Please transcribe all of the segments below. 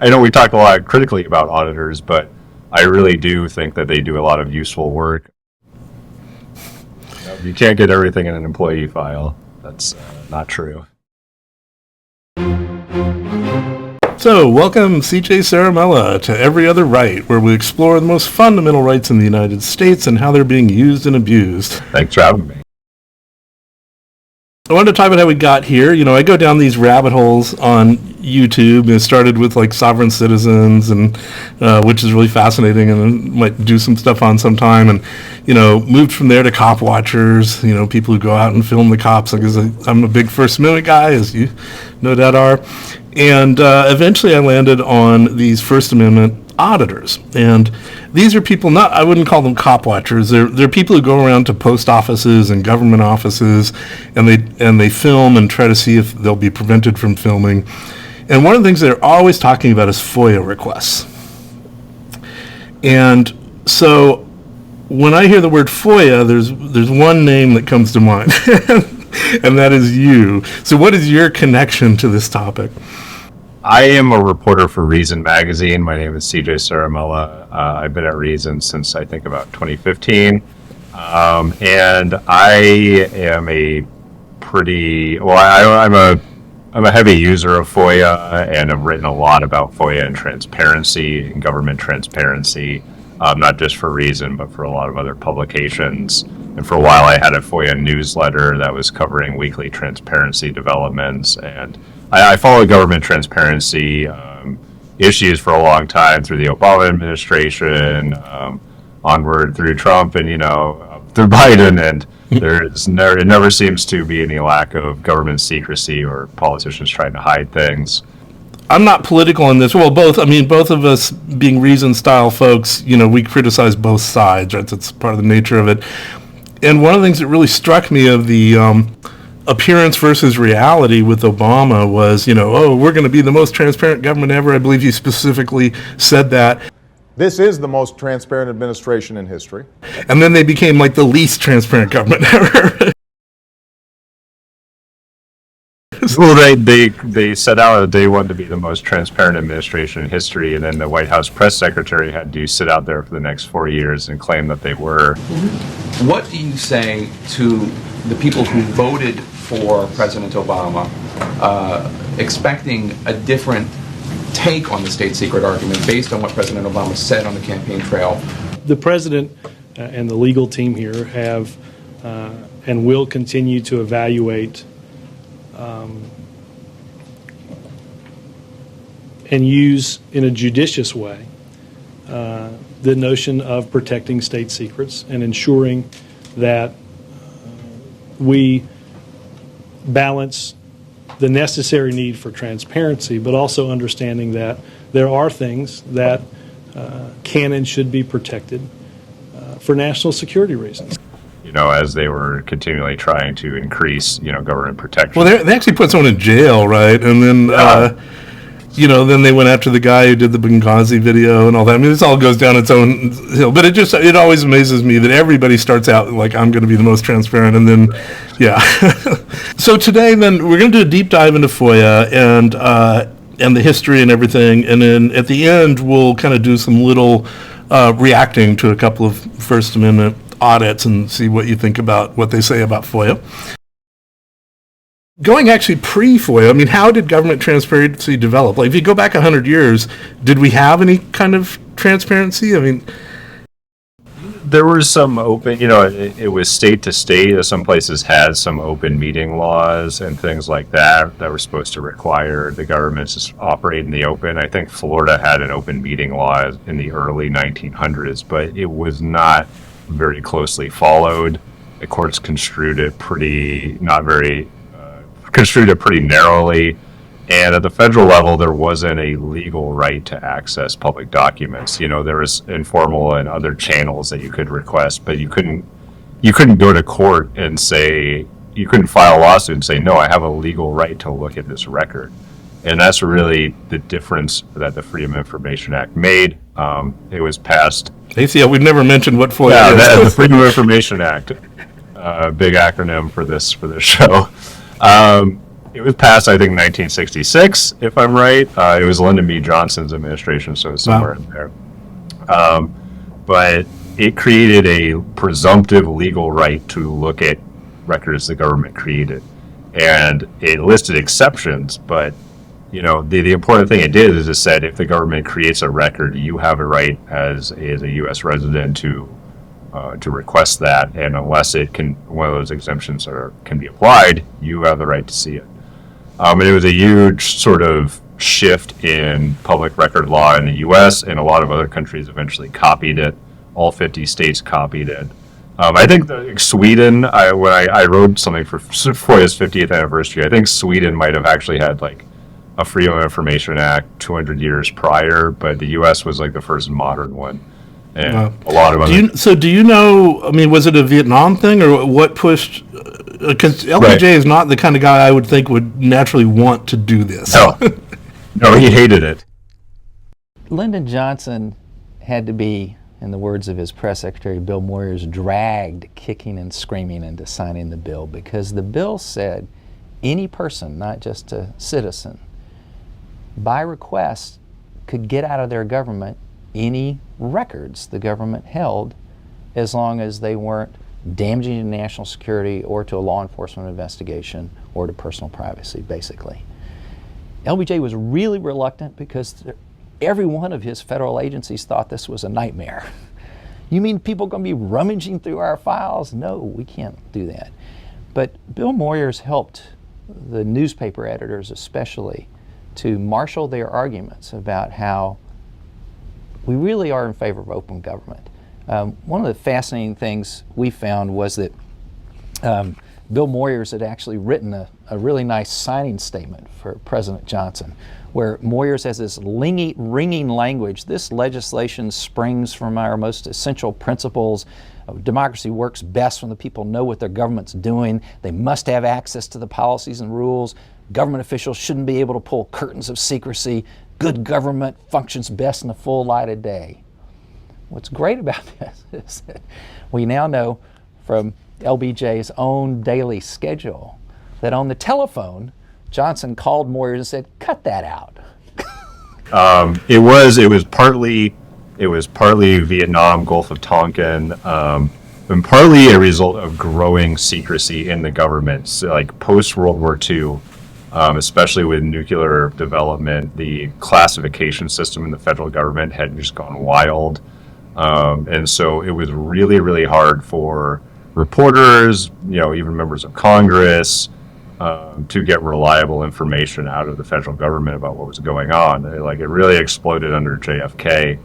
I know we talk a lot critically about auditors, but I really do think that they do a lot of useful work. You can't get everything in an employee file. That's not true. So, welcome CJ Ciaramella to Every Other Right, where we explore the most fundamental rights in the United States and how they're being used and abused. Thanks for having me. I wanted to talk about how we got here. You know, I go down these rabbit holes on YouTube. It started with like sovereign citizens, and which is really fascinating, and I might do some stuff on sometime. And you know, moved from there to cop watchers. You know, people who go out and film the cops. Because I'm a big First Amendment guy, as you no doubt are. And eventually, I landed on these First Amendment auditors, and these are people I wouldn't call them cop watchers. They're people who go around to post offices and government offices, and they film and try to see if they'll be prevented from filming. And one of the things they're always talking about is FOIA requests. And so when I hear the word FOIA, there's one name that comes to mind, and that is you. So what is your connection to this topic? I am a reporter for Reason magazine. My name is CJ Ciaramella. I've been at Reason since I think about 2015. And I am I'm a heavy user of FOIA, and I've written a lot about FOIA and transparency and government transparency, not just for Reason, but for a lot of other publications. And for a while, I had a FOIA newsletter that was covering weekly transparency developments. And I followed government transparency issues for a long time through the Obama administration, onward through Trump, and through Biden. And it never seems to be any lack of government secrecy or politicians trying to hide things. I'm not political in this. Well, both of us being Reason-style folks, we criticize both sides, right? That's part of the nature of it. And one of the things that really struck me of the appearance versus reality with Obama was, we're going to be the most transparent government ever. I believe you specifically said that. This is the most transparent administration in history. And then they became like the least transparent government ever. Well, they set out that they wanted to be the most transparent administration in history, and then the White House press secretary had to sit out there for the next 4 years and claim that they were. What are you saying to the people who voted for President Obama, expecting a different take on the state secret argument based on what President Obama said on the campaign trail? The president and the legal team here have and will continue to evaluate and use in a judicious way the notion of protecting state secrets and ensuring that we balance the necessary need for transparency, but also understanding that there are things that can and should be protected for national security reasons. As they were continually trying to increase, government protection. Well, they actually put someone in jail, right? And then, then they went after the guy who did the Benghazi video and all that. I mean, this all goes down its own hill. But it always amazes me that everybody starts out like, I'm going to be the most transparent, and then, yeah. So today, then, we're going to do a deep dive into FOIA and the history and everything. And then at the end, we'll kind of do some little reacting to a couple of First Amendment audits and see what you think about what they say about FOIA. Going actually pre-FOIA, how did government transparency develop? Like, if you go back 100 years, did we have any kind of transparency? There was some open, it was state to state. Some places had some open meeting laws and things like that were supposed to require the governments to operate in the open. I think Florida had an open meeting law in the early 1900s, but it was not very closely followed. The courts construed it pretty narrowly, and at the federal level there wasn't a legal right to access public documents. There was informal and other channels that you could request, but you couldn't go to court and say, you couldn't file a lawsuit and say, no, I have a legal right to look at this record. And that's really the difference that the Freedom of Information Act made. It was passed. We've never mentioned what FOIA is. The Freedom of Information Act, big acronym for this show. It was passed, I think, 1966, if I'm right. It was Lyndon B. Johnson's administration, so it's somewhere in there. But it created a presumptive legal right to look at records the government created. And it listed exceptions, but the important thing it did is it said if the government creates a record, you have a right as a U.S. resident to request that, and unless one of those exemptions can be applied, you have the right to see it. And it was a huge sort of shift in public record law in the U.S., and a lot of other countries eventually copied it. All 50 states copied it. I think Sweden, when I wrote something for FOIA's 50th anniversary, I think Sweden might have actually had like a Freedom of Information Act 200 years prior, but the U.S. was like the first modern one. And a lot of other... Do you know, I mean, was it a Vietnam thing, or what pushed... Because LBJ is not the kind of guy I would think would naturally want to do this. No, he hated it. Lyndon Johnson had to be, in the words of his press secretary, Bill Moyers, dragged kicking and screaming into signing the bill, because the bill said any person, not just a citizen, by request could get out of their government any records the government held, as long as they weren't damaging to national security or to a law enforcement investigation or to personal privacy, basically. LBJ was really reluctant because every one of his federal agencies thought this was a nightmare. You mean people are going to be rummaging through our files? No, we can't do that. But Bill Moyers helped the newspaper editors especially to marshal their arguments about how we really are in favor of open government. One of the fascinating things we found was that Bill Moyers had actually written a really nice signing statement for President Johnson, where Moyers has this ringing language. This legislation springs from our most essential principles. Democracy works best when the people know what their government's doing. They must have access to the policies and rules. Government officials shouldn't be able to pull curtains of secrecy. Good government functions best in the full light of day. What's great about this is that we now know from LBJ's own daily schedule that on the telephone, Johnson called Moyers and said, "Cut that out." It was partly Vietnam, Gulf of Tonkin, and partly a result of growing secrecy in the government. So, like post World War II, especially with nuclear development, the classification system in the federal government had just gone wild. And so it was really, really hard for reporters, even members of Congress, to get reliable information out of the federal government about what was going on. It really exploded under JFK.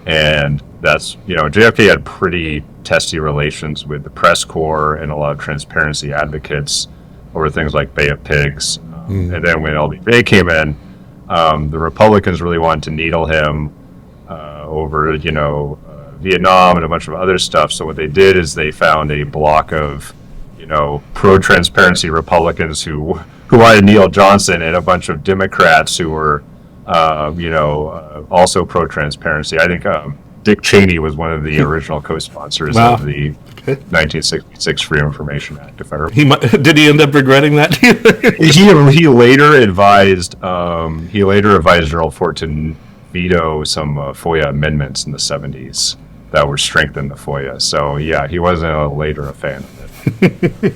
And that's, JFK had pretty testy relations with the press corps and a lot of transparency advocates over things like Bay of Pigs. And then when LBJ came in, the Republicans really wanted to needle him over, Vietnam and a bunch of other stuff. So what they did is they found a block of, pro-transparency Republicans who wanted to needle Johnson, and a bunch of Democrats who were, also pro-transparency. I think Dick Cheney was one of the original co-sponsors of the 1966 Freedom of Information Act, if I remember. Did he end up regretting that? He later advised Gerald Ford to veto some FOIA amendments in the 70s that were strengthened the FOIA. So yeah, he wasn't later a fan of it.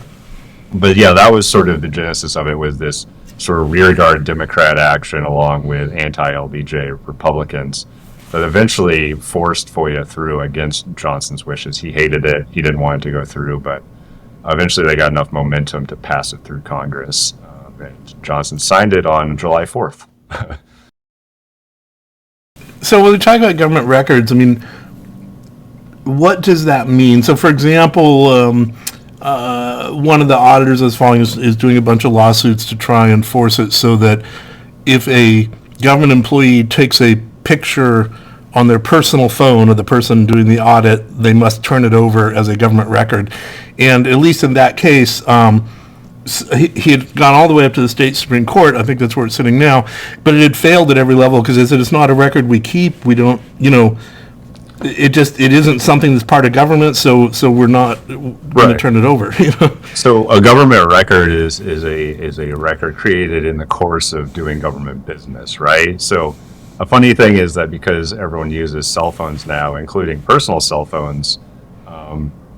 But yeah, that was sort of the genesis of it, was this sort of rearguard Democrat action along with anti-LBJ Republicans that eventually forced FOIA through against Johnson's wishes. He hated it. He didn't want it to go through, but eventually they got enough momentum to pass it through Congress. And Johnson signed it on July 4th. So when we talk about government records, I mean, what does that mean? So, for example, one of the auditors I was following is doing a bunch of lawsuits to try and force it so that if a government employee takes a picture on their personal phone of the person doing the audit, they must turn it over as a government record. And at least in that case, he had gone all the way up to the state Supreme Court. I think that's where it's sitting now. But it had failed at every level because it said it's not a record we keep. We don't, it isn't something that's part of government, so we're not going to Right. turn it over. So a government record is a record created in the course of doing government business, right? So a funny thing is that because everyone uses cell phones now, including personal cell phones,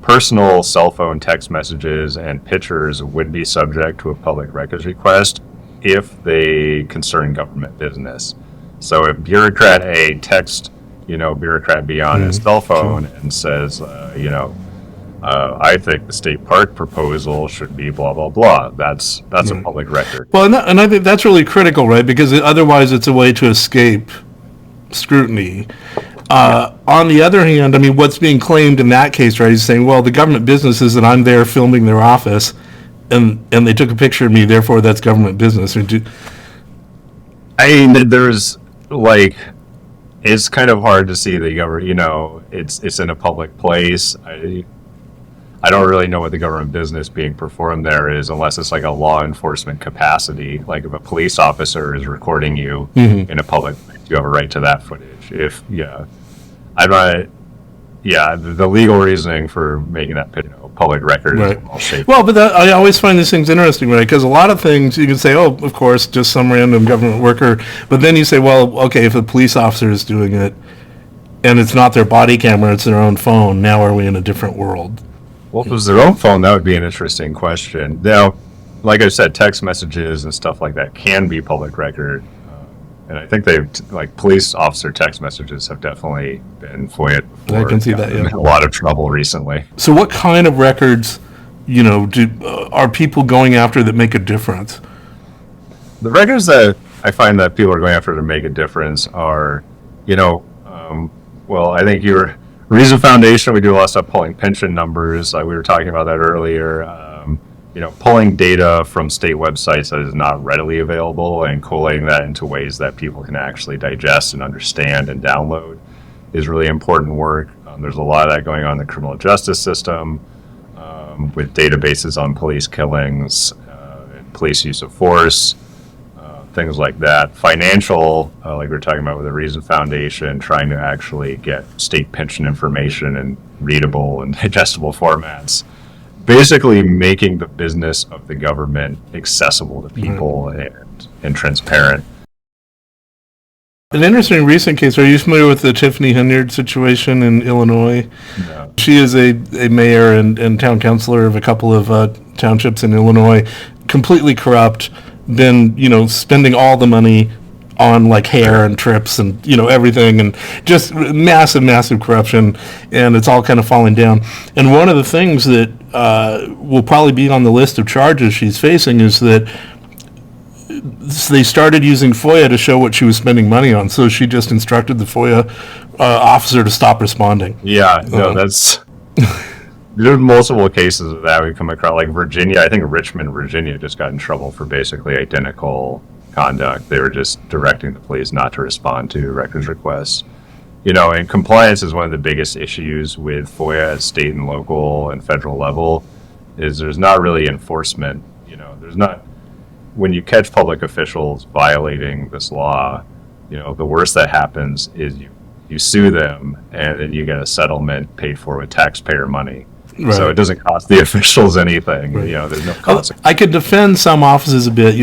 personal cell phone text messages and pictures would be subject to a public records request if they concern government business. So if bureaucrat A texts, bureaucrat B on his cell phone and says, I think the state park proposal should be blah, blah, blah. That's a public record. Well, and I think that's really critical, right? Because otherwise it's a way to escape scrutiny. On the other hand, I mean, what's being claimed in that case, right, is saying, well, the government business is that I'm there filming their office, and they took a picture of me, therefore that's government business. I mean, there's it's kind of hard to see the government, it's in a public place. I don't really know what the government business being performed there is unless it's like a law enforcement capacity. Like if a police officer is recording you in a public place, you have a right to that footage. The legal reasoning for making that public record Right. is all shaped. Well, but I always find these things interesting, right? Because a lot of things you can say, oh, of course, just some random government worker. But then you say, well, okay, if a police officer is doing it and it's not their body camera, it's their own phone, now are we in a different world? Well, if it was their own phone, that would be an interesting question. Now, like I said, text messages and stuff like that can be public record. And I think police officer text messages have definitely been FOIA before. I can see that, Gotten yeah. in a lot of trouble recently. So what kind of records, are people going after that make a difference? The records that I find that people are going after to make a difference are, I think your Reason Foundation, we do a lot of stuff pulling pension numbers. We were talking about that earlier. Pulling data from state websites that is not readily available and collating that into ways that people can actually digest and understand and download is really important work. There's a lot of that going on in the criminal justice system with databases on police killings, and police use of force, things like that. Financial, like we were talking about with the Reason Foundation, trying to actually get state pension information in readable and digestible formats. Basically making the business of the government accessible to people and transparent. An interesting recent case, are you familiar with the Tiffany Henyard situation in Illinois? No. She is a mayor and town councilor of a couple of townships in Illinois, completely corrupt, been, spending all the money on like hair and trips and everything, and just massive corruption, and it's all kind of falling down. And one of the things that will probably be on the list of charges she's facing is that they started using FOIA to show what she was spending money on, so she just instructed the FOIA officer to stop responding. Yeah, no, that's there's multiple cases of that we come across. Like Virginia, I think Richmond, Virginia just got in trouble for basically identical conduct. They were just directing the police not to respond to records requests. And compliance is one of the biggest issues with FOIA at state and local and federal level, is there's not really enforcement. There's not, when you catch public officials violating this law, the worst that happens is you sue them and then you get a settlement paid for with taxpayer money. Right. So it doesn't cost the officials anything. There's no consequence. I could defend some offices a bit,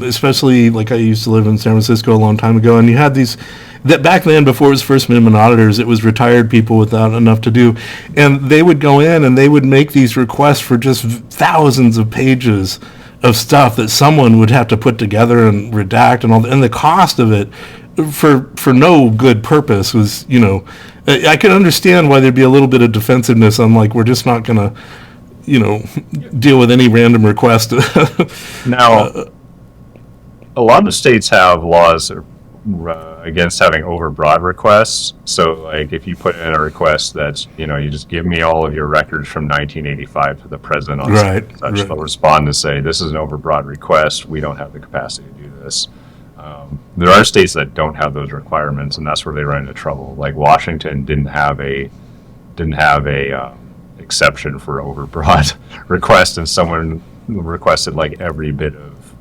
especially like I used to live in San Francisco a long time ago, and you had these, that back then, before it was First Amendment auditors, it was retired people without enough to do, and they would go in and they would make these requests for just thousands of pages of stuff that someone would have to put together and redact and all that, and the cost of it for no good purpose was, I could understand why there'd be a little bit of defensiveness on like, we're just not going to, deal with any random request. Now, a lot of states have laws against having overbroad requests. So, like, if you put in a request that's, you just give me all of your records from 1985 to the present on such, they'll respond to say, this is an overbroad request. We don't have the capacity to do this. There are states that don't have those requirements, and that's where they run into trouble. Like Washington didn't have a exception for overbroad request, and someone requested like every bit of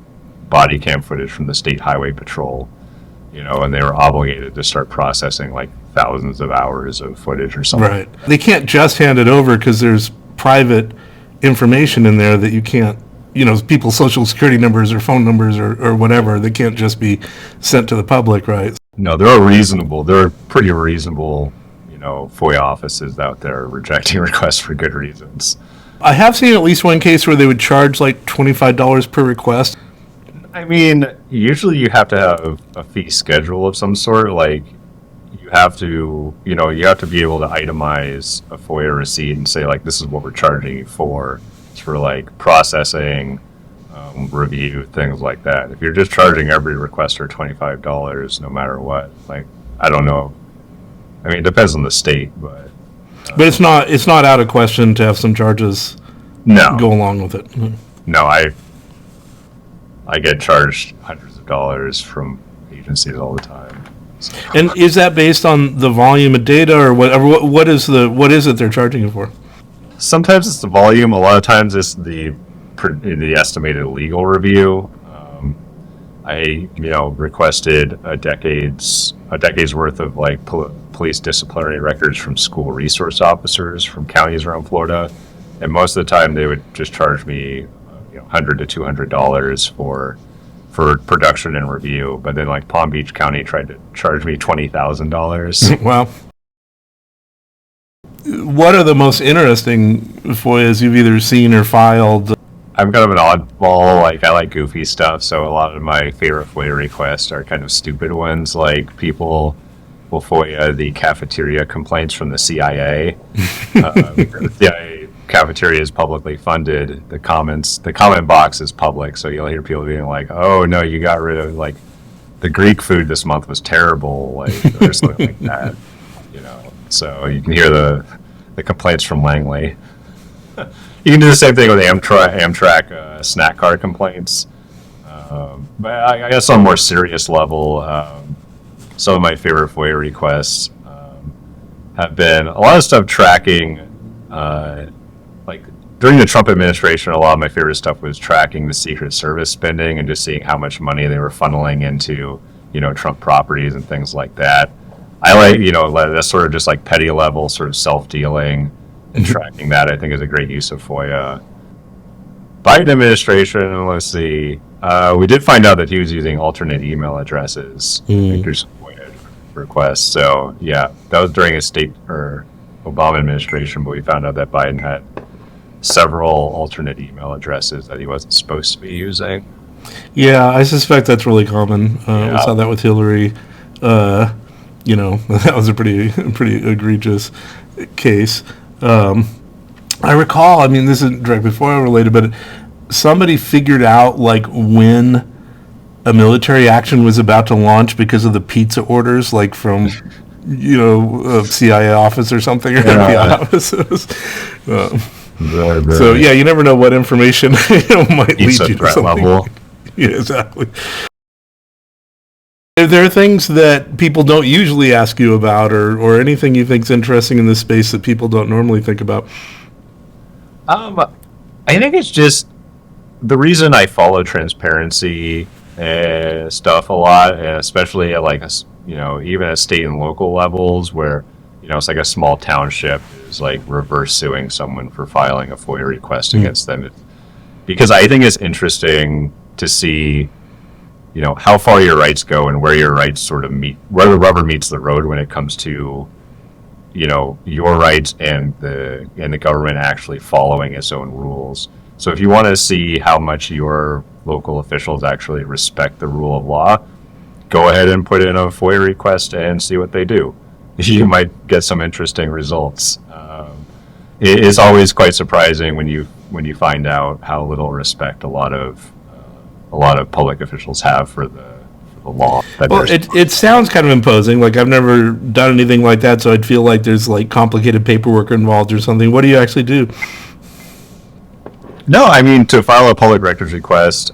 body cam footage from the state highway patrol. and they were obligated to start processing like thousands of hours of footage or something. Right. They can't just hand it over because there's private information in there that you can't, people's social security numbers or phone numbers or whatever. They can't just be sent to the public, right? No, there are pretty reasonable, FOIA offices out there rejecting requests for good reasons. I have seen at least one case where they would charge like $25 per request. I mean, usually you have to have a fee schedule of some sort. Like, you have to be able to itemize a FOIA receipt and say, like, this is what we're charging you for. It's for, like, processing, review, things like that. If you're just charging every requester $25, no matter what, like, I don't know. I mean, it depends on the state, but it's not out of question to have some charges go along with it. no, I get charged hundreds of dollars from agencies all the time. So. And is that based on the volume of data or whatever? What is it they're charging you for? Sometimes it's the volume. A lot of times it's the estimated legal review. I requested a decade's worth of like police disciplinary records from school resource officers from counties around Florida, and most of the time they would just charge me $100 to $200 for production and review. But then like Palm Beach County tried to charge me $20,000. Wow. What are the most interesting FOIAs you've either seen or filed? I'm kind of an oddball. Like, I like goofy stuff, so a lot of my favorite FOIA requests are kind of stupid ones. Like, people will FOIA the cafeteria complaints from the CIA. The CIA cafeteria is publicly funded. The comment box is public, so you'll hear people being like, "Oh no, you got rid of like the Greek food this month was terrible," like or something like that. So you can hear the complaints from Langley. You can do the same thing with Amtrak snack card complaints. But I guess on a more serious level, some of my favorite FOIA requests have been a lot of stuff tracking, like during the Trump administration, a lot of my favorite stuff was tracking the Secret Service spending and just seeing how much money they were funneling into, Trump properties and things like that. I like, that's sort of just like petty level sort of self-dealing. And tracking that, I think, is a great use of FOIA. Biden administration, let's see. We did find out that he was using alternate email addresses through some FOIA requests. So, yeah, that was during his state or Obama administration, but we found out that Biden had several alternate email addresses that he wasn't supposed to be using. Yeah, I suspect that's really common. We saw that with Hillary. That was a pretty egregious case. I recall, I mean, this isn't directly FOIA related, but somebody figured out like when a military action was about to launch because of the pizza orders, like from, a CIA office or something, or FBI offices. So yeah, you never know what information might lead you to something. Level. Yeah, exactly. Are there things that people don't usually ask you about, or anything you think is interesting in this space that people don't normally think about? I think it's just the reason I follow transparency stuff a lot, and especially at like even at state and local levels where it's like a small township is like reverse suing someone for filing a FOIA request against them, because I think it's interesting to see how far your rights go and where your rights sort of meet, where the rubber meets the road when it comes to, your rights and the government actually following its own rules. So if you want to see how much your local officials actually respect the rule of law, go ahead and put in a FOIA request and see what they do. You might get some interesting results. It is always quite surprising when you find out how little respect a lot of public officials have for the law. Well, it sounds kind of imposing. Like, I've never done anything like that, so I'd feel like there's like complicated paperwork involved or something. What do you actually do? No, I mean, to file a public records request,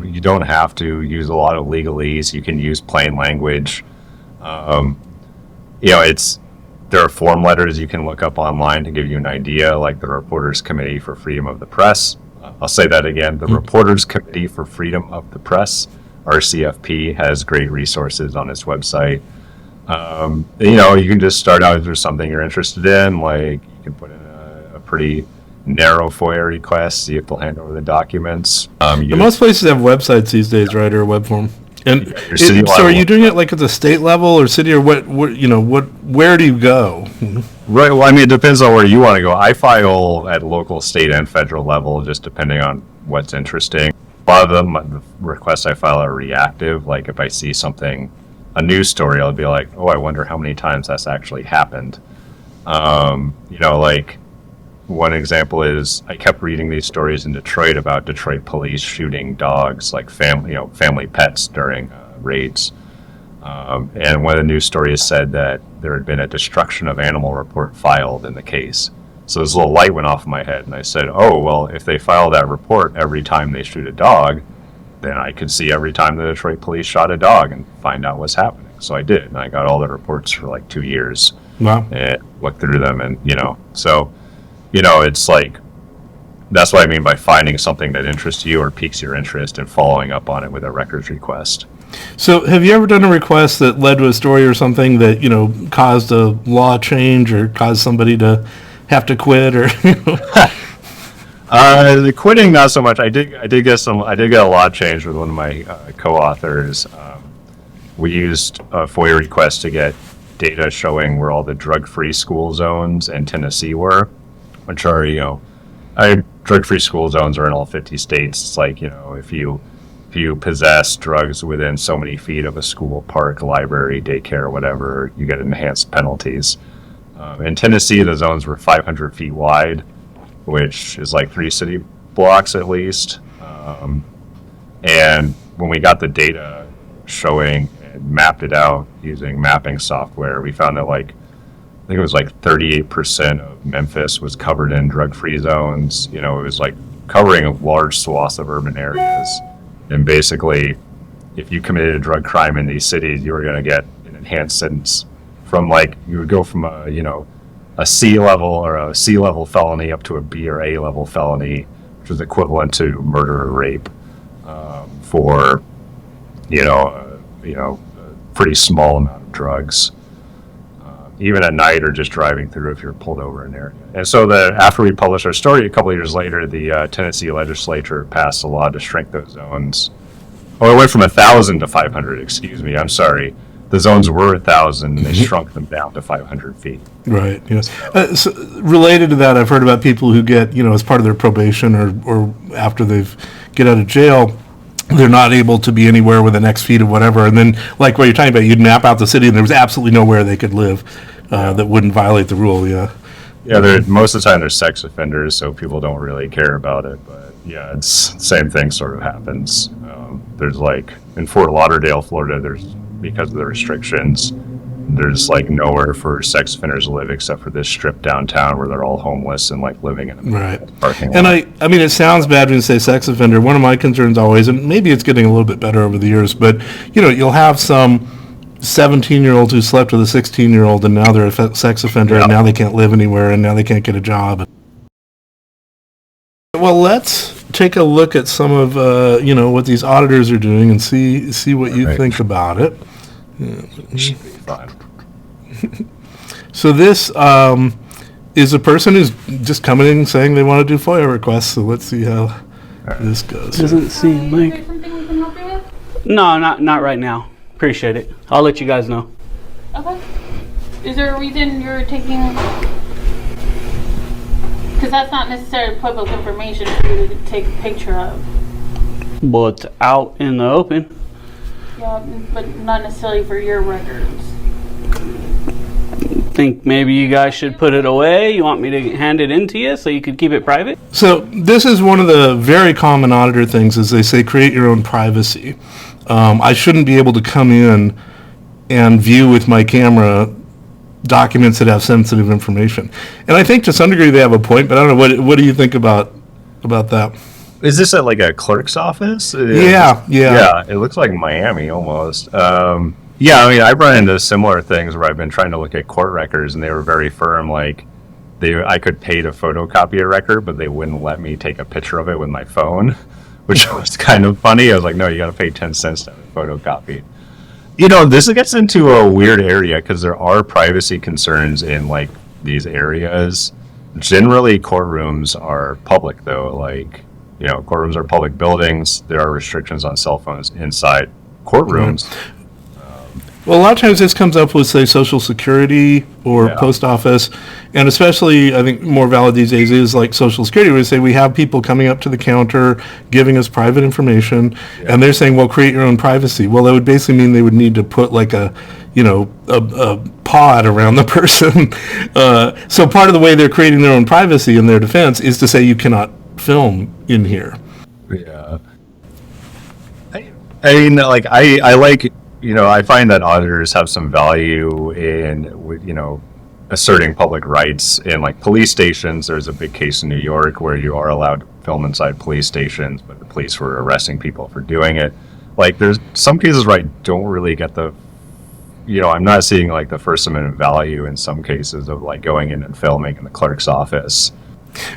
you don't have to use a lot of legalese. You can use plain language. There are form letters you can look up online to give you an idea, like the Reporters Committee for Freedom of the Press. I'll say that again, the Reporters Committee for Freedom of the Press. RCFP has great resources on its website. You can just start out if there's something you're interested in, like you can put in a pretty narrow FOIA request, see if they'll hand over the documents. Most places have websites these days, right, or web form. And your city so, are level. you doing it like at the state level or city, or where do you go? Right. Well, I mean, it depends on where you want to go. I file at local, state, and federal level, just depending on what's interesting. A lot of them, the requests I file are reactive. Like if I see something, a news story, I'll be like, oh, I wonder how many times that's actually happened. Like one example is I kept reading these stories in Detroit about Detroit police shooting dogs, like family pets during raids. And one of the news stories said that there had been a destruction of animal report filed in the case. So this little light went off in my head, and I said, oh, well, if they file that report every time they shoot a dog, then I could see every time the Detroit police shot a dog and find out what's happening. So I did, and I got all the reports for like 2 years. Wow. And looked through them, and, it's like, that's what I mean by finding something that interests you or piques your interest and following up on it with a records request. So, have you ever done a request that led to a story or something that caused a law change or caused somebody to have to quit or? The quitting, not so much. I did get a law change with one of my co-authors. We used a FOIA request to get data showing where all the drug-free school zones in Tennessee were, which are drug-free school zones are in all 50 states. It's like if you possess drugs within so many feet of a school, park, library, daycare, whatever, you get enhanced penalties. In Tennessee, the zones were 500 feet wide, which is like 3 city blocks at least. And when we got the data showing and mapped it out using mapping software, we found that I think it was 38% of Memphis was covered in drug-free zones. It was covering large swaths of urban areas. And basically, if you committed a drug crime in these cities, you were going to get an enhanced sentence from you would go from a C level or a C level felony up to a B or A level felony, which was equivalent to murder or rape for a pretty small amount of drugs, even at night or just driving through if you're pulled over in an area. And so after we published our story, a couple of years later, the Tennessee legislature passed a law to shrink those zones. Oh, it went from 1,000 to 500. Excuse me. I'm sorry. The zones were 1,000, and they shrunk them down to 500 feet. Right. Yes. So related to that, I've heard about people who get, as part of their probation or after they've get out of jail, they're not able to be anywhere within X feet of whatever. And then, like what you're talking about, you'd map out the city, and there was absolutely nowhere they could live that wouldn't violate the rule. Yeah. Yeah. Most of the time, they're sex offenders, so people don't really care about it. But yeah, it's the same thing sort of happens. There's in Fort Lauderdale, Florida, because of the restrictions, there's nowhere for sex offenders to live except for this strip downtown where they're all homeless and living in a parking lot. And I mean, it sounds bad when you say sex offender. One of my concerns always, and maybe it's getting a little bit better over the years, but you'll have some 17-year-olds who slept with a 16-year-old and now they're a sex offender and now they can't live anywhere and now they can't get a job. Well, let's take a look at some of what these auditors are doing and see what you think about it. Should be fun. So this is a person who's just coming in and saying they want to do FOIA requests. So let's see how this goes. Doesn't seem like. Is there something we can help you with? No, not right now. Appreciate it. I'll let you guys know. Okay. Is there a reason you're taking? Because that's not necessarily public information for you to take a picture of. Well, it's out in the open. Yeah, but not necessarily for your records. Think maybe you guys should put it away? You want me to hand it in to you so you could keep it private? So this is one of the very common auditor things, is they say create your own privacy. I shouldn't be able to come in and view with my camera documents that have sensitive information. And I think to some degree they have a point, but I don't know, what do you think about that? Is this at a clerk's office? Yeah. Yeah, it looks like Miami almost. Yeah, I mean, I've run into similar things where I've been trying to look at court records, and they were very firm. I could pay to photocopy a record, but they wouldn't let me take a picture of it with my phone, which was kind of funny. I was like, no, you got to pay 10 cents to have it photocopied. This gets into a weird area because there are privacy concerns in like these areas. Generally, courtrooms are public, though. Like, courtrooms are public buildings. There are restrictions on cell phones inside courtrooms. Well, a lot of times this comes up with, say, Social Security or Post Office, and especially, I think, more valid these days is like Social Security, where they say we have people coming up to the counter, giving us private information, and they're saying, well, create your own privacy. Well, that would basically mean they would need to put like a pod around the person. So part of the way they're creating their own privacy in their defense is to say you cannot film in here. Yeah. I mean, like, I like... I find that auditors have some value in, asserting public rights in like police stations. There's a big case in New York where you are allowed to film inside police stations, but the police were arresting people for doing it. Like, there's some cases where I don't really get I'm not seeing like the First Amendment value in some cases of like going in and filming in the clerk's office.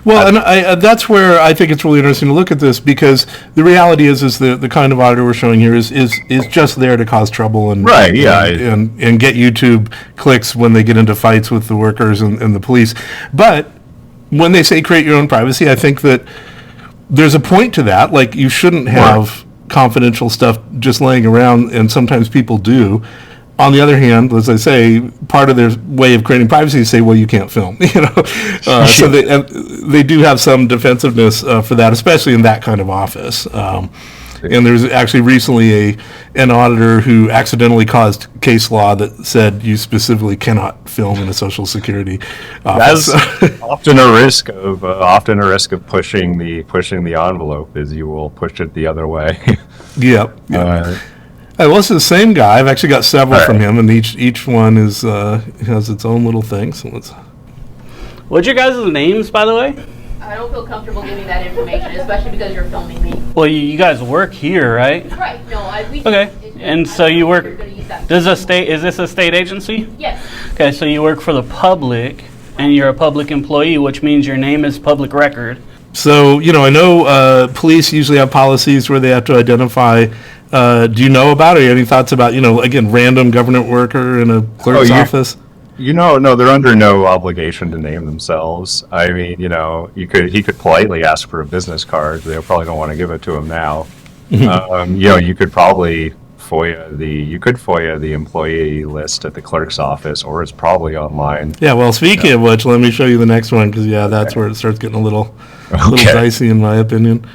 Well, and that's where I think it's really interesting to look at this, because the reality is the kind of auditor we're showing here is just there to cause trouble and right, yeah, and get YouTube clicks when they get into fights with the workers and the police. But when they say create your own privacy, I think that there's a point to that. Like, you shouldn't have confidential stuff just laying around, and sometimes people do. On the other hand, as I say, part of their way of creating privacy is say, well, you can't film, So they do have some defensiveness for that, especially in that kind of office. And there's actually recently an auditor who accidentally caused case law that said you specifically cannot film in a Social Security office. That's often a risk of pushing the envelope, is you will push it the other way. Yep. Well, it's the same guy. I've actually got several from him, and each one is has its own little thing. So let's. What's your guys' names, by the way? I don't feel comfortable giving that information, especially because you're filming me. Well, you guys work here, right? Right. No, we. Okay. And so you work. Is this a state agency? Yes. Okay, so you work for the public, and you're a public employee, which means your name is public record. So I know police usually have policies where they have to identify. Do you know about it? Or you have any thoughts about, again, random government worker in a clerk's office? No, they're under no obligation to name themselves. I mean, he could politely ask for a business card. They probably don't want to give it to him now. You could probably FOIA the employee list at the clerk's office, or it's probably online. Yeah, well, speaking of which, let me show you the next one, because, that's where it starts getting a little dicey, in my opinion.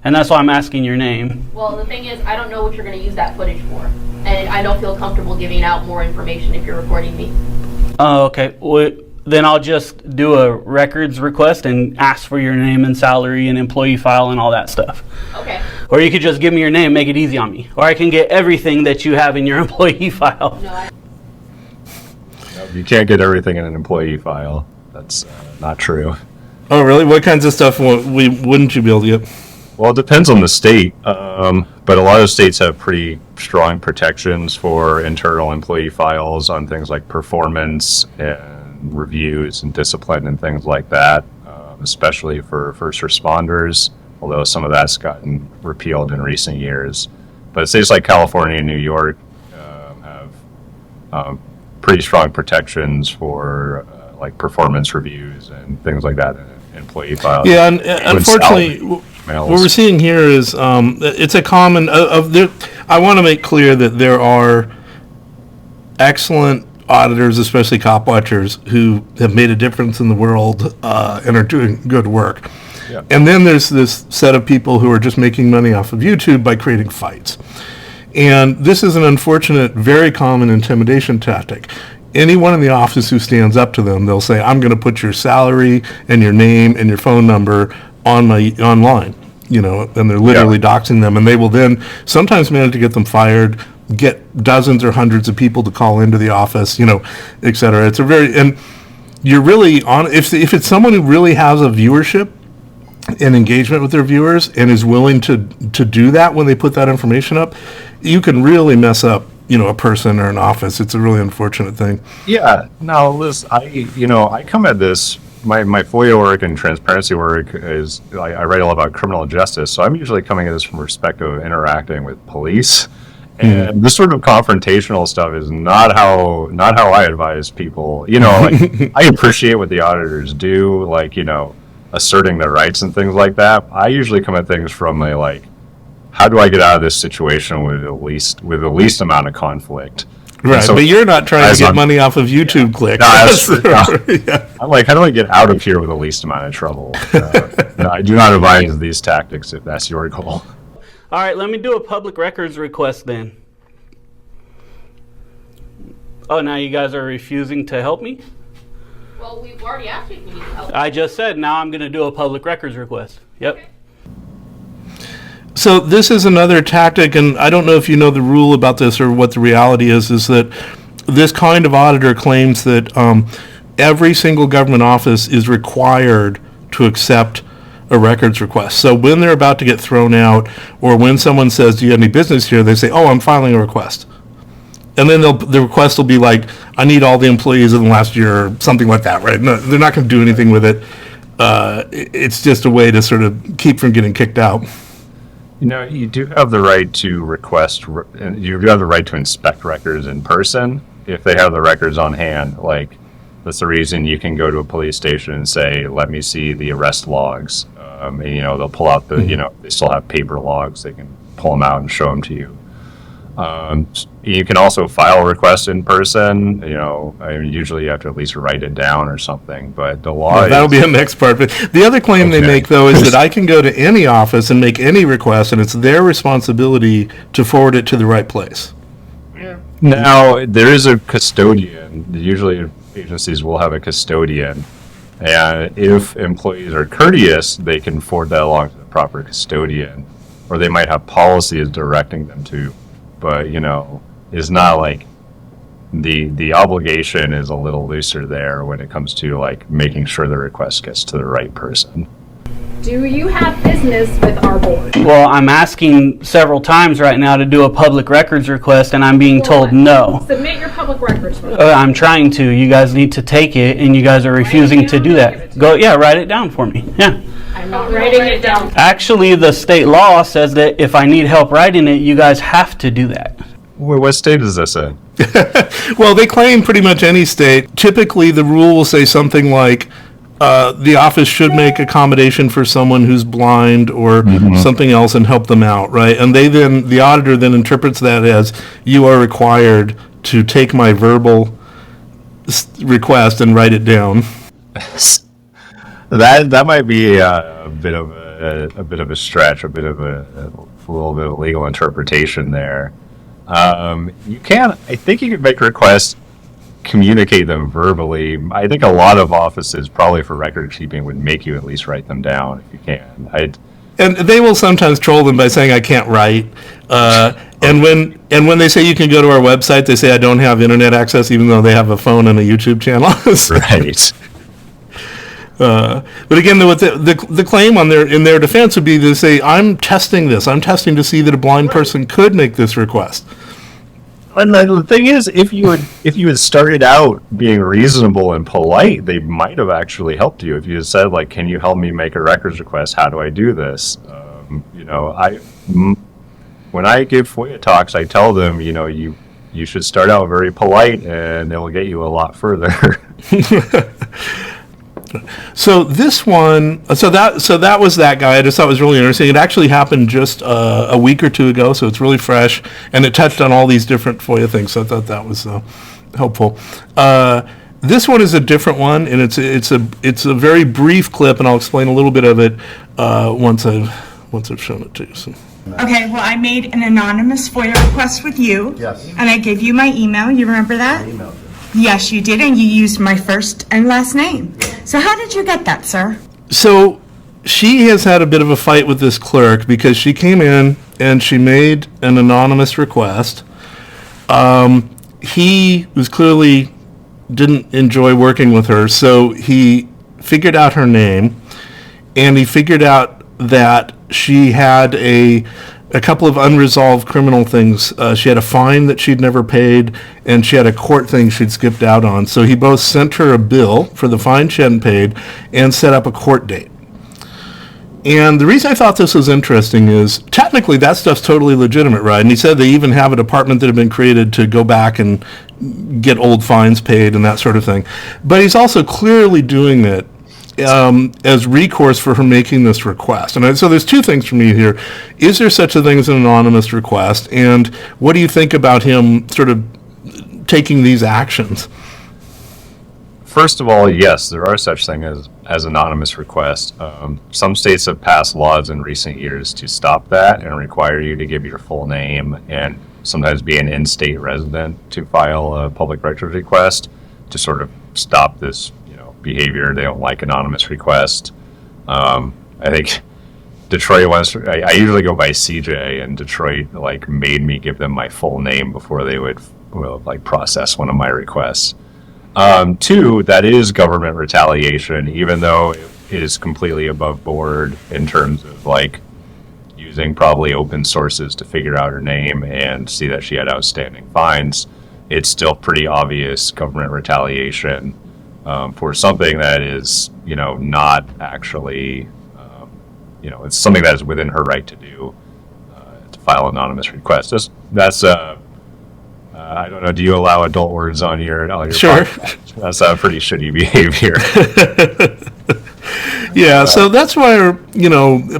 And that's why I'm asking your name. Well, the thing is, I don't know what you're going to use that footage for. And I don't feel comfortable giving out more information if you're recording me. Oh, okay. Well, then I'll just do a records request and ask for your name and salary and employee file and all that stuff. Okay. Or you could just give me your name, make it easy on me. Or I can get everything that you have in your employee file. No, you can't get everything in an employee file. That's not true. Oh, really? What kinds of stuff wouldn't you be able to get? Well, it depends on the state, but a lot of states have pretty strong protections for internal employee files on things like performance and reviews and discipline and things like that, especially for first responders, although some of that's gotten repealed in recent years. But states like California and New York have pretty strong protections for like performance reviews and things like that in employee files. Yeah, and unfortunately, what we're seeing here is it's a common I want to make clear that there are excellent auditors, especially cop watchers, who have made a difference in the world and are doing good work. Yeah. And then there's this set of people who are just making money off of YouTube by creating fights. And this is an unfortunate, very common intimidation tactic. Anyone in the office who stands up to them, they'll say, I'm going to put your salary and your name and your phone number online, and they're literally doxing them, and they will then sometimes manage to get them fired, get dozens or hundreds of people to call into the office, et cetera. It's and you're really on, if it's someone who really has a viewership and engagement with their viewers and is willing to do that when they put that information up, you can really mess up, a person or an office. It's a really unfortunate thing. Yeah. Now, Liz, I come at this my FOIA work and transparency work is I write a lot about criminal justice, so I'm usually coming at this from perspective of interacting with police. And this sort of confrontational stuff is not how I advise people. You know, like I appreciate what the auditors do, like, you know, asserting their rights and things like that. I usually come at things from a like, how do I get out of this situation with the least amount of conflict? Right, so, but you're not trying to get money off of YouTube clicks. No, yeah. I'm like, how do I get out of here with the least amount of trouble? No, I do not advise these tactics if that's your goal. All right, let me do a public records request then. Oh, now you guys are refusing to help me? Well, we've already asked you if you need help. I just said now I'm going to do a public records request. Yep. Okay. So this is another tactic, and I don't know if you know the rule about this or what the reality is that this kind of auditor claims that every single government office is required to accept a records request. So when they're about to get thrown out, or when someone says, do you have any business here, they say, oh, I'm filing a request. And then the request will be like, I need all the employees in the last year, or something like that, right? No, they're not going to do anything with it. It's just a way to sort of keep from getting kicked out. You know, you do have the right to request, and you do have the right to inspect records in person if they have the records on hand. Like, that's the reason you can go to a police station and say, let me see the arrest logs. And, you know, they'll pull out you know, they still have paper logs. They can pull them out and show them to you. You can also file a request in person. You know, I mean, usually you have to at least write it down or something, but the law that'll be the next part. But the other claim they make, though, is that I can go to any office and make any request, and it's their responsibility to forward it to the right place. Now, there is a custodian. Usually agencies will have a custodian, and if employees are courteous, they can forward that along to the proper custodian, or they might have policies directing them to. But, you know, it's not like the obligation is a little looser there when it comes to like making sure the request gets to the right person. Do you have business with our board? Well, I'm asking several times right now to do a public records request, and I'm being told no. Submit your public records request. I'm trying to. You guys need to take it, and you guys are refusing to do that. Go, yeah, write it down for me. Yeah. I'm not writing it down. Actually, the state law says that if I need help writing it, you guys have to do that. Wait, what state is this in? Well, they claim pretty much any state. Typically, the rule will say something like, the office should make accommodation for someone who's blind or something else and help them out, right? And the auditor then interprets that as, you are required to take my verbal request and write it down. That might be a bit of a stretch, a little bit of legal interpretation there. I think you can make requests, communicate them verbally. I think a lot of offices, probably for record keeping, would make you at least write them down if you can. And they will sometimes troll them by saying, I can't write. And when they say you can go to our website, they say I don't have internet access, even though they have a phone and a YouTube channel. Right. But again, the claim in their defense would be to say, I'm testing this. I'm testing to see that a blind person could make this request. And the thing is, if you had started out being reasonable and polite, they might have actually helped you. If you had said, like, can you help me make a records request? How do I do this? You know, when I give FOIA talks, I tell them, you know, you should start out very polite, and it will get you a lot further. So this one, so that was that guy. I just thought it was really interesting. It actually happened just a week or two ago, so it's really fresh, and it touched on all these different FOIA things. So I thought that was helpful. This one is a different one, and it's a very brief clip, and I'll explain a little bit of it once I've shown it to you. So. Okay, well, I made an anonymous FOIA request with you. Yes. And I gave you my email. You remember that? I emailed you. Yes, you did, and you used my first and last name. So how did you get that, sir? So she has had a bit of a fight with this clerk because she came in and she made an anonymous request. He was clearly didn't enjoy working with her, so he figured out her name, and he figured out that she had a a couple of unresolved criminal things. She had a fine that she'd never paid, and she had a court thing she'd skipped out on. So he both sent her a bill for the fine she hadn't paid and set up a court date. And the reason I thought this was interesting is technically that stuff's totally legitimate, right? And he said they even have a department that had been created to go back and get old fines paid and that sort of thing. But he's also clearly doing it as recourse for her making this request. And so there's two things for me here. Is there such a thing as an anonymous request? And what do you think about him sort of taking these actions? First of all, yes, there are such things as anonymous requests. Some states have passed laws in recent years to stop that and require you to give your full name and sometimes be an in-state resident to file a public records request to sort of stop this behavior. They don't like anonymous requests. I think Detroit wants. I usually go by CJ, and Detroit made me give them my full name before they would process one of my requests. Two, that is government retaliation, even though it is completely above board in terms of using probably open sources to figure out her name and see that she had outstanding fines. It's still pretty obvious government retaliation. For something that is, not actually, it's something that is within her right to do, to file an anonymous request. That's I don't know. Do you allow adult words on your Sure. podcast? That's pretty shitty behavior. Yeah, so that's why,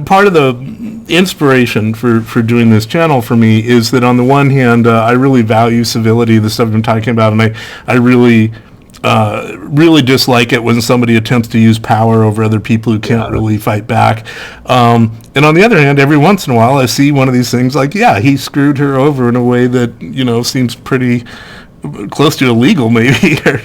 part of the inspiration for doing this channel for me is that on the one hand, I really value civility, the stuff I've been talking about, and I really dislike it when somebody attempts to use power over other people who can't really fight back. And on the other hand, every once in a while, I see one of these things he screwed her over in a way that, seems pretty close to illegal maybe, or,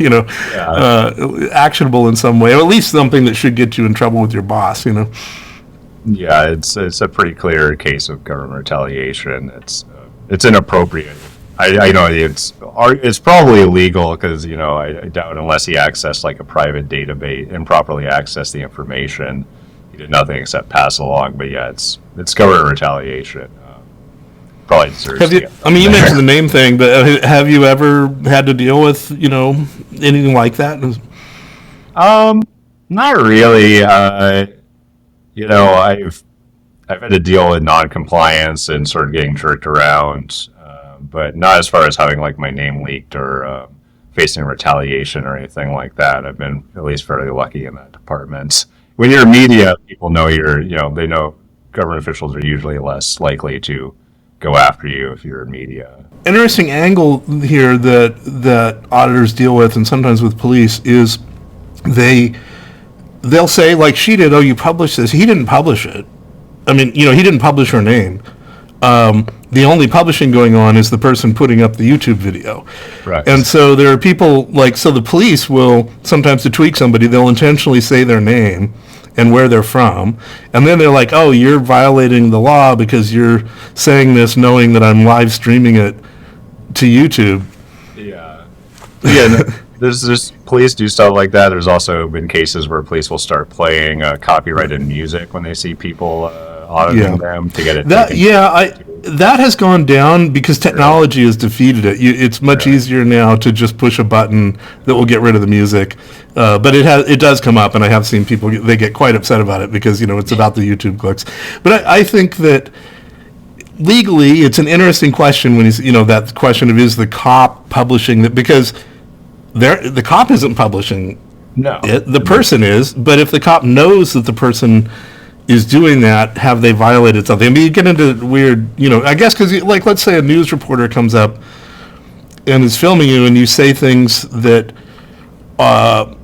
actionable in some way, or at least something that should get you in trouble with your boss, Yeah, it's a pretty clear case of government retaliation. It's inappropriate. I know it's probably illegal because I doubt unless he accessed a private database and properly accessed the information, he did nothing except pass along. But yeah, it's government retaliation. Probably deserves. You mentioned the name thing, but have you ever had to deal with anything like that? Not really. I've had to deal with non-compliance and sort of getting jerked around. But not as far as having my name leaked or facing retaliation or anything like that. I've been at least fairly lucky in that department. When you're media, people know they know government officials are usually less likely to go after you if you're in media. Interesting angle here that auditors deal with, and sometimes with police, is they'll say she did, oh, you published this. He didn't publish it. I mean, he didn't publish her name. The only publishing going on is the person putting up the YouTube video. Right. And so there are people so the police will sometimes, to tweak somebody, they'll intentionally say their name and where they're from. And then they're like, oh, you're violating the law because you're saying this knowing that I'm live streaming it to YouTube. Yeah. Yeah. There's police do stuff like that. There's also been cases where police will start playing copyrighted music when they see people auditing them to get it. That has gone down because technology has defeated it. It's much easier now to just push a button that will get rid of the music. But it does come up, and I have seen people they get quite upset about it because it's about the YouTube clicks. But I think that legally, it's an interesting question when that question of is the cop publishing that, because the cop isn't publishing it, the person is. But if the cop knows that the person is doing that, have they violated something? I mean, you get into weird, I guess because let's say a news reporter comes up and is filming you and you say things that are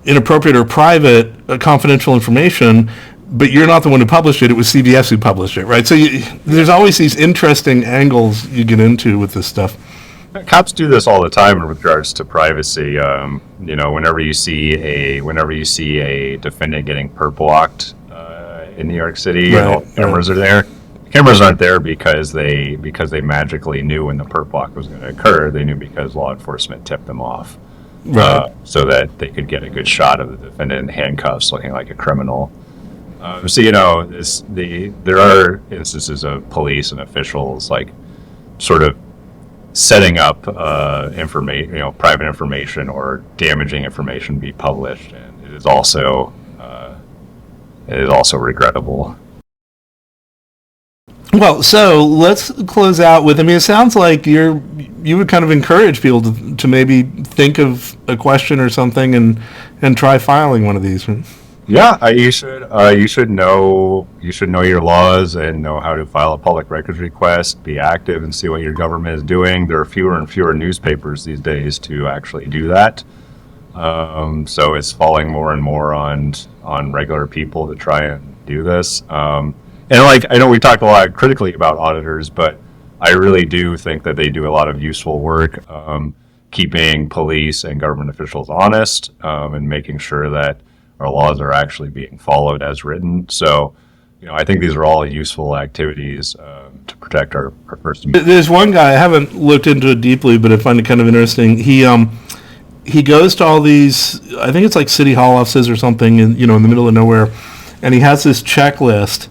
inappropriate or private, confidential information, but you're not the one who published it. It was CBS who published it, right? So there's always these interesting angles you get into with this stuff. Cops do this all the time in regards to privacy. Whenever you see a defendant getting perp walked in New York City, and all the cameras are there. Cameras aren't there because they magically knew when the perp walk was going to occur. They knew because law enforcement tipped them off, so that they could get a good shot of the defendant in handcuffs, looking like a criminal. So there are instances of police and officials like sort of setting up information, private information or damaging information be published, and it is also regrettable. Well, so let's close out with, I mean, it sounds like you would kind of encourage people to maybe think of a question or something and try filing one of these. Yeah, you should know your laws and know how to file a public records request, be active and see what your government is doing. There are fewer and fewer newspapers these days to actually do that. So it's falling more and more on regular people to try and do this. And I know we talked a lot critically about auditors, but I really do think that they do a lot of useful work, keeping police and government officials honest, and making sure that our laws are actually being followed as written. So, I think these are all useful activities to protect our First Amendment. There's one guy, I haven't looked into it deeply, but I find it kind of interesting. He goes to all these, I think it's like city hall offices or something, in the middle of nowhere, and he has this checklist.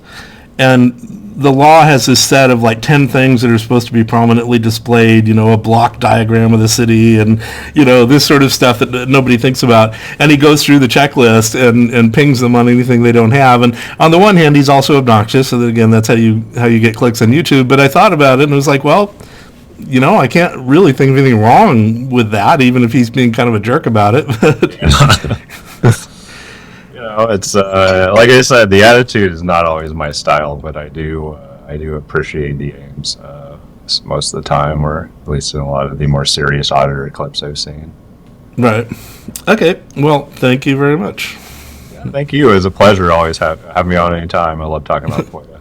And the law has this set of like 10 things that are supposed to be prominently displayed, a block diagram of the city and, this sort of stuff that nobody thinks about. And he goes through the checklist and pings them on anything they don't have. And on the one hand, he's also obnoxious. So that, again, that's how you get clicks on YouTube. But I thought about it and was like, well, I can't really think of anything wrong with that, even if he's being kind of a jerk about it. It's like I said, the attitude is not always my style, but I do appreciate the aims most of the time, or at least in a lot of the more serious auditor clips I've seen. Right. Okay. Well, thank you very much. Yeah, thank you. It was a pleasure. Always have me on any time. I love talking about FOIA.